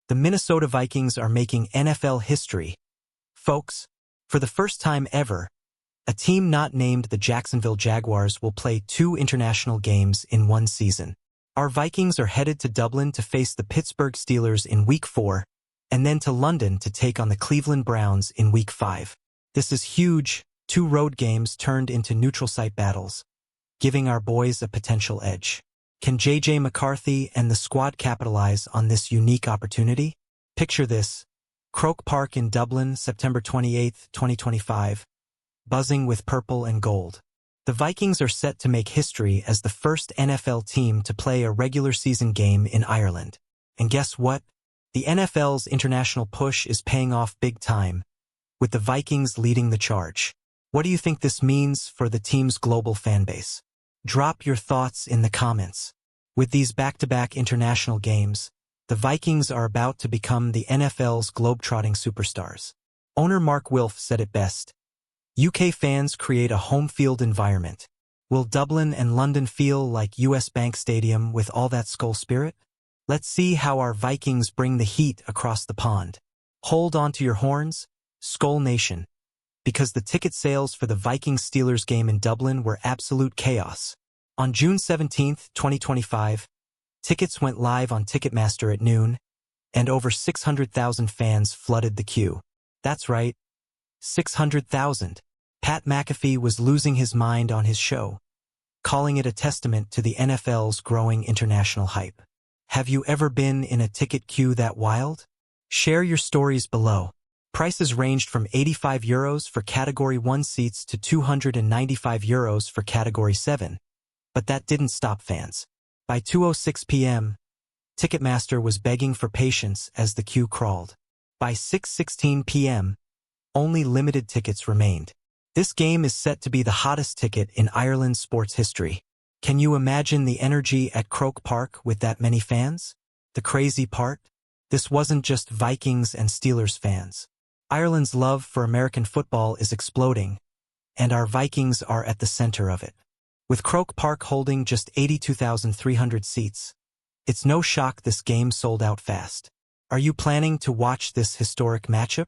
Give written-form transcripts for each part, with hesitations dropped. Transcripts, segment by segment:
The Minnesota Vikings are making NFL history. Folks, for the first time ever, a team not named the Jacksonville Jaguars will play 2 international games in one season. Our Vikings are headed to Dublin to face the Pittsburgh Steelers in Week 4, and then to London to take on the Cleveland Browns in Week 5. This is huge, 2 road games turned into neutral site battles, giving our boys a potential edge. Can J.J. McCarthy and the squad capitalize on this unique opportunity? Picture this: Croke Park in Dublin, September 28, 2025, buzzing with purple and gold. The Vikings are set to make history as the first NFL team to play a regular season game in Ireland. And guess what? The NFL's international push is paying off big time, with the Vikings leading the charge. What do you think this means for the team's global fanbase? Drop your thoughts in the comments. With these back-to-back international games, the Vikings are about to become the NFL's globetrotting superstars. Owner Mark Wilf said it best: UK fans create a home field environment. Will Dublin and London feel like US Bank Stadium with all that Skull spirit? Let's see how our Vikings bring the heat across the pond. Hold on to your horns, Skull Nation, because the ticket sales for the Vikings-Steelers game in Dublin were absolute chaos. On June 17, 2025, tickets went live on Ticketmaster at noon, and over 600,000 fans flooded the queue. That's right, 600,000. Pat McAfee was losing his mind on his show, calling it a testament to the NFL's growing international hype. Have you ever been in a ticket queue that wild? Share your stories below. Prices ranged from €85 for Category 1 seats to €295 for Category 7. But that didn't stop fans. By 2:06 p.m., Ticketmaster was begging for patience as the queue crawled. By 6:16 p.m., only limited tickets remained. This game is set to be the hottest ticket in Ireland's sports history. Can you imagine the energy at Croke Park with that many fans? The crazy part? This wasn't just Vikings and Steelers fans. Ireland's love for American football is exploding, and our Vikings are at the center of it. With Croke Park holding just 82,300 seats, it's no shock this game sold out fast. Are you planning to watch this historic matchup?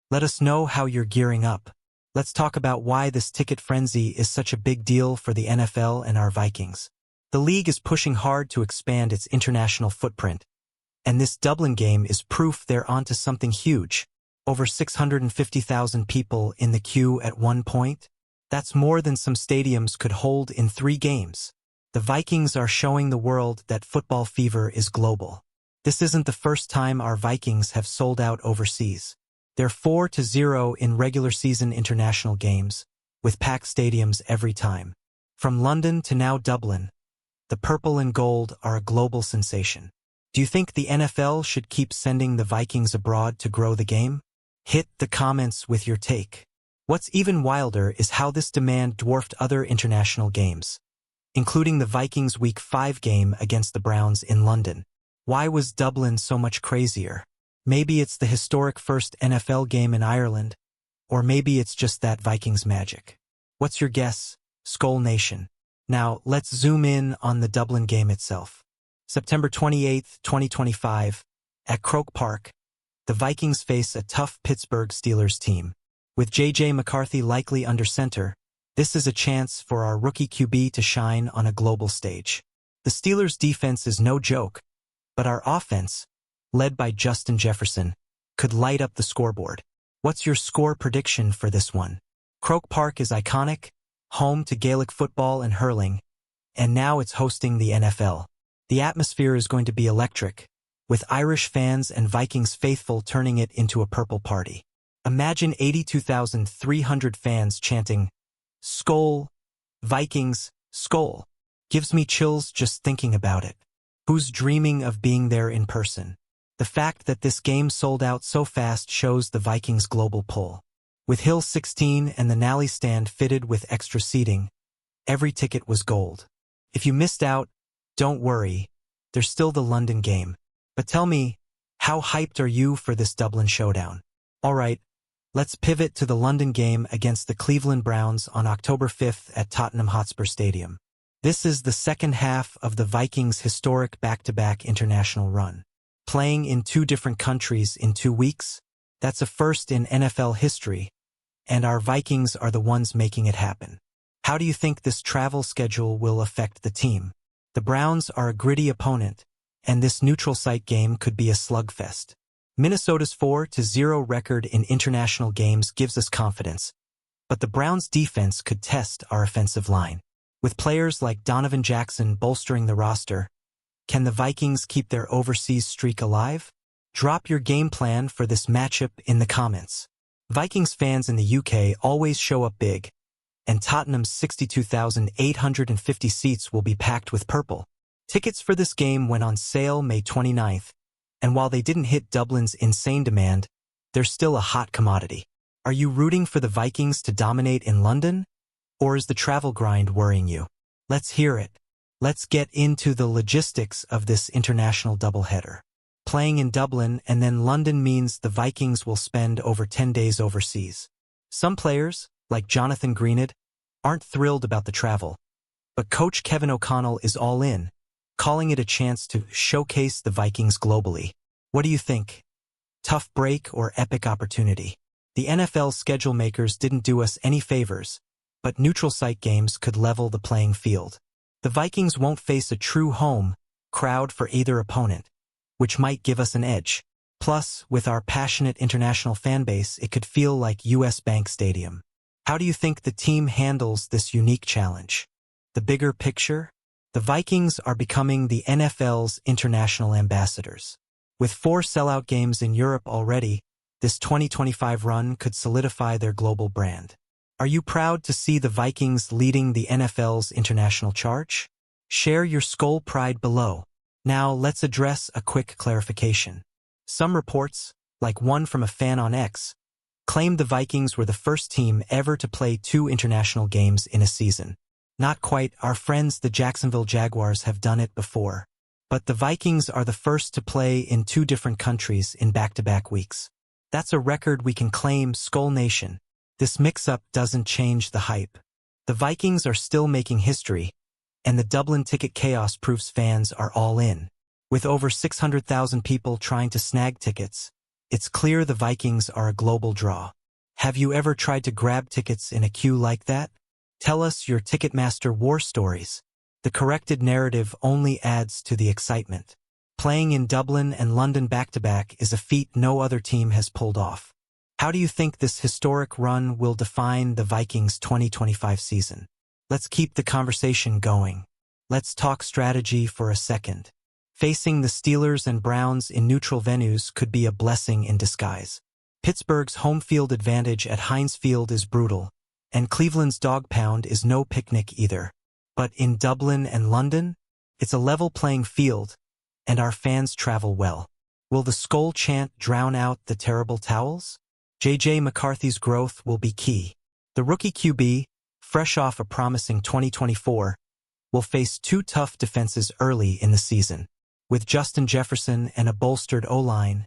Let us know how you're gearing up. Let's talk about why this ticket frenzy is such a big deal for the NFL and our Vikings. The league is pushing hard to expand its international footprint, and this Dublin game is proof they're onto something huge. Over 650,000 people in the queue at one point. That's more than some stadiums could hold in 3 games. The Vikings are showing the world that football fever is global. This isn't the first time our Vikings have sold out overseas. They're 4-0 in regular season international games, with packed stadiums every time. From London to now Dublin, the purple and gold are a global sensation. Do you think the NFL should keep sending the Vikings abroad to grow the game? Hit the comments with your take. What's even wilder is how this demand dwarfed other international games, including the Vikings' Week 5 game against the Browns in London. Why was Dublin so much crazier? Maybe it's the historic first NFL game in Ireland, or maybe it's just that Vikings magic. What's your guess, Skull Nation? Now, let's zoom in on the Dublin game itself. September 28, 2025, at Croke Park, the Vikings face a tough Pittsburgh Steelers team. With J.J. McCarthy likely under center, this is a chance for our rookie QB to shine on a global stage. The Steelers' defense is no joke, but our offense, led by Justin Jefferson, could light up the scoreboard. What's your score prediction for this one? Croke Park is iconic, home to Gaelic football and hurling, and now it's hosting the NFL. The atmosphere is going to be electric, with Irish fans and Vikings faithful turning it into a purple party. Imagine 82,300 fans chanting, "Skol, Vikings, Skol." Gives me chills just thinking about it. Who's dreaming of being there in person? The fact that this game sold out so fast shows the Vikings' global pull. With Hill 16 and the Nally stand fitted with extra seating, every ticket was gold. If you missed out, don't worry, there's still the London game. But tell me, how hyped are you for this Dublin showdown? Alright, let's pivot to the London game against the Cleveland Browns on October 5th at Tottenham Hotspur Stadium. This is the second half of the Vikings' historic back-to-back international run. Playing in 2 different countries in 2 weeks? That's a first in NFL history, and our Vikings are the ones making it happen. How do you think this travel schedule will affect the team? The Browns are a gritty opponent, and this neutral site game could be a slugfest. Minnesota's 4-0 record in international games gives us confidence, but the Browns' defense could test our offensive line. With players like Donovan Jackson bolstering the roster, can the Vikings keep their overseas streak alive? Drop your game plan for this matchup in the comments. Vikings fans in the UK always show up big, and Tottenham's 62,850 seats will be packed with purple. Tickets for this game went on sale May 29th, and while they didn't hit Dublin's insane demand, they're still a hot commodity. Are you rooting for the Vikings to dominate in London? Or is the travel grind worrying you? Let's hear it. Let's get into the logistics of this international doubleheader. Playing in Dublin and then London means the Vikings will spend over 10 days overseas. Some players, like Jonathan Greenwood, aren't thrilled about the travel, but coach Kevin O'Connell is all in, calling it a chance to showcase the Vikings globally. What do you think? Tough break or epic opportunity? The NFL schedule makers didn't do us any favors, but neutral site games could level the playing field. The Vikings won't face a true home crowd for either opponent, which might give us an edge. Plus, with our passionate international fan base, it could feel like US Bank Stadium. How do you think the team handles this unique challenge? The bigger picture? The Vikings are becoming the NFL's international ambassadors. With 4 sellout games in Europe already, this 2025 run could solidify their global brand. Are you proud to see the Vikings leading the NFL's international charge? Share your Skol pride below. Now let's address a quick clarification. Some reports, like one from a fan on X, claimed the Vikings were the first team ever to play 2 international games in a season. Not quite. Our friends the Jacksonville Jaguars have done it before. But the Vikings are the first to play in 2 different countries in back-to-back weeks. That's a record we can claim, Skol Nation. This mix-up doesn't change the hype. The Vikings are still making history, and the Dublin ticket chaos proves fans are all in. With over 600,000 people trying to snag tickets, it's clear the Vikings are a global draw. Have you ever tried to grab tickets in a queue like that? Tell us your Ticketmaster war stories. The corrected narrative only adds to the excitement. Playing in Dublin and London back-to-back is a feat no other team has pulled off. How do you think this historic run will define the Vikings' 2025 season? Let's keep the conversation going. Let's talk strategy for a second. Facing the Steelers and Browns in neutral venues could be a blessing in disguise. Pittsburgh's home field advantage at Heinz Field is brutal, and Cleveland's dog pound is no picnic either. But in Dublin and London, it's a level playing field, and our fans travel well. Will the Skol chant drown out the terrible towels? J.J. McCarthy's growth will be key. The rookie QB, fresh off a promising 2024, will face 2 tough defenses early in the season. With Justin Jefferson and a bolstered O-line,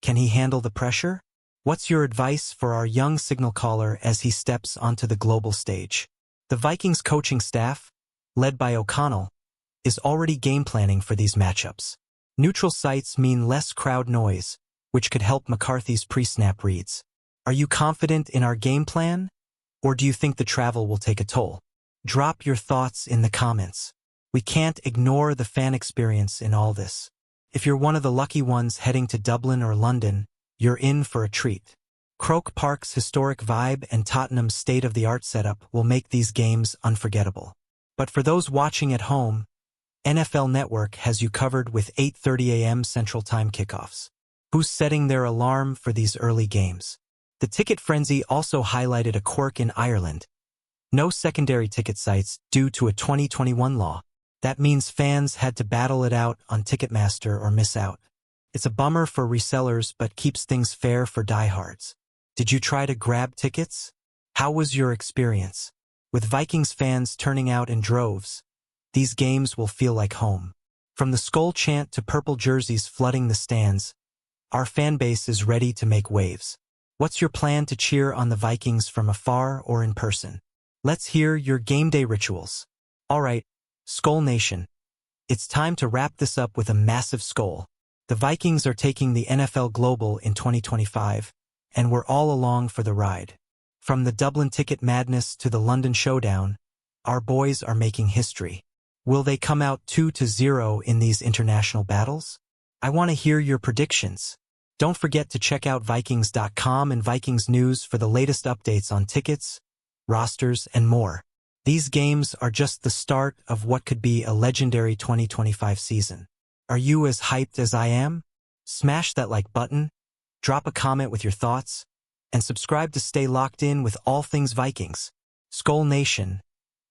can he handle the pressure? What's your advice for our young signal caller as he steps onto the global stage? The Vikings coaching staff, led by O'Connell, is already game planning for these matchups. Neutral sites mean less crowd noise, which could help McCarthy's pre-snap reads. Are you confident in our game plan? Or do you think the travel will take a toll? Drop your thoughts in the comments. We can't ignore the fan experience in all this. If you're one of the lucky ones heading to Dublin or London, you're in for a treat. Croke Park's historic vibe and Tottenham's state-of-the-art setup will make these games unforgettable. But for those watching at home, NFL Network has you covered with 8:30 a.m. Central Time kickoffs. Who's setting their alarm for these early games? The Ticket Frenzy also highlighted a quirk in Ireland. No secondary ticket sites due to a 2021 law. That means fans had to battle it out on Ticketmaster or miss out. It's a bummer for resellers but keeps things fair for diehards. Did you try to grab tickets? How was your experience? With Vikings fans turning out in droves, these games will feel like home. From the Skol chant to purple jerseys flooding the stands, our fan base is ready to make waves. What's your plan to cheer on the Vikings from afar or in person? Let's hear your game day rituals. All right, Skol Nation, it's time to wrap this up with a massive Skol. The Vikings are taking the NFL global in 2025, and we're all along for the ride. From the Dublin ticket madness to the London showdown, our boys are making history. Will they come out 2-0 in these international battles? I want to hear your predictions. Don't forget to check out Vikings.com and Vikings News for the latest updates on tickets, rosters, and more. These games are just the start of what could be a legendary 2025 season. Are you as hyped as I am? Smash that like button, drop a comment with your thoughts, and subscribe to stay locked in with all things Vikings. Skol Nation,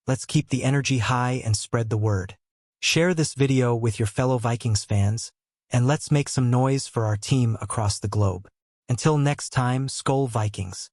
let's keep the energy high and spread the word. Share this video with your fellow Vikings fans, and let's make some noise for our team across the globe. Until next time, Skol Vikings.